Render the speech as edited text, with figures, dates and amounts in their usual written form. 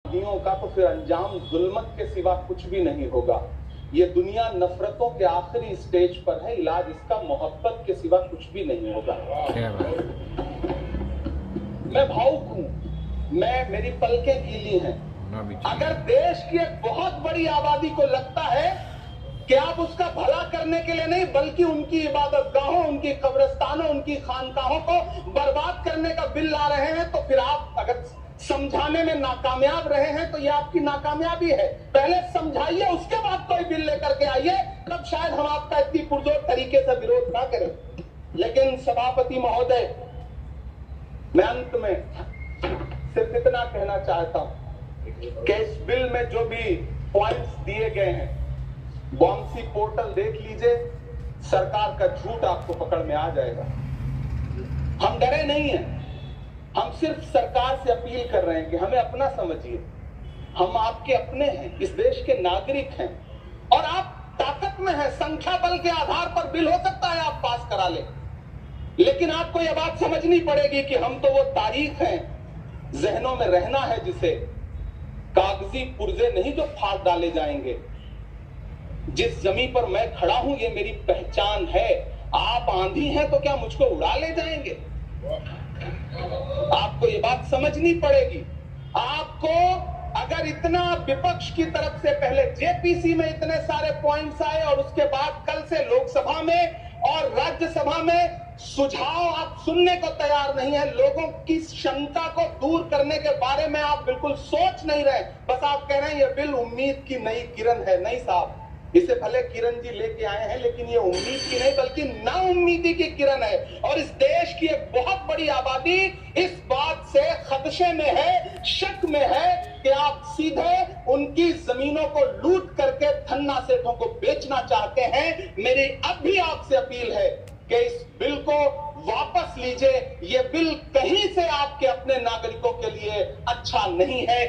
अपराधियों का तो फिर अंजाम जुल्मत के सिवा कुछ भी नहीं होगा। ये दुनिया नफरतों के आखिरी स्टेज पर है, इलाज इसका मोहब्बत के सिवा कुछ भी नहीं होगा। क्या बात। मैं भावुक हूं, मेरी पलकें गीली हैं। अगर देश की एक बहुत बड़ी आबादी को लगता है कि आप उसका भला करने के लिए नहीं बल्कि उनकी इबादतगाहों, उनकी कब्रिस्तानों, उनकी खानकाहों को बर्बाद करने का बिल ला रहे हैं, तो फिर आप अगर समझाने में नाकामयाब रहे हैं तो यह आपकी नाकामयाबी है। पहले समझाइए, उसके बाद कोई बिल लेकर के आइए, तब शायद हम आपका इतनी पुरजोर तरीके से विरोध ना करें। लेकिन सभापति महोदय, मैं अंत में सिर्फ इतना कहना चाहता हूं कि इस बिल में जो भी पॉइंट्स दिए गए हैं, बॉम्सी पोर्टल देख लीजिए, सरकार का झूठ आपको पकड़ में आ जाएगा। हम डरे नहीं हैं, हम सिर्फ सरकार से अपील कर रहे हैं कि हमें अपना समझिए। हम आपके अपने हैं, इस देश के नागरिक हैं और आप ताकत में हैं। संख्या बल के आधार पर बिल हो सकता है आप पास करा लें, लेकिन आपको यह बात समझनी पड़ेगी कि हम तो वो तारीख हैं, जहनों में रहना है जिसे, कागजी पुर्जे नहीं जो फाड़ डाले जाएंगे। जिस जमीन पर मैं खड़ा हूं ये मेरी पहचान है। आप आंधी हैं तो क्या मुझको उड़ा ले जाएंगे? आपको ये बात समझनी पड़ेगी। आपको अगर इतना विपक्ष की तरफ से पहले जेपीसी में इतने सारे पॉइंट्स आए और उसके बाद कल से लोकसभा में और राज्यसभा में सुझाव आप सुनने को तैयार नहीं है, लोगों की शंका को दूर करने के बारे में आप बिल्कुल सोच नहीं रहे, बस आप कह रहे हैं ये बिल उम्मीद की नई किरण है। नहीं साहब, इसे भले किरण जी लेके आए हैं, लेकिन ये उम्मीद की नहीं बल्कि नाउम्मीदी की किरण है। और इस देश की एक बहुत बड़ी आबादी इस बात से खदशे में है, शक में है कि आप सीधे उनकी जमीनों को लूट करके धन्ना सेठों को बेचना चाहते हैं। मेरी अब भी आपसे अपील है कि इस बिल को वापस लीजिए। ये बिल कहीं से आपके अपने नागरिकों के लिए अच्छा नहीं है।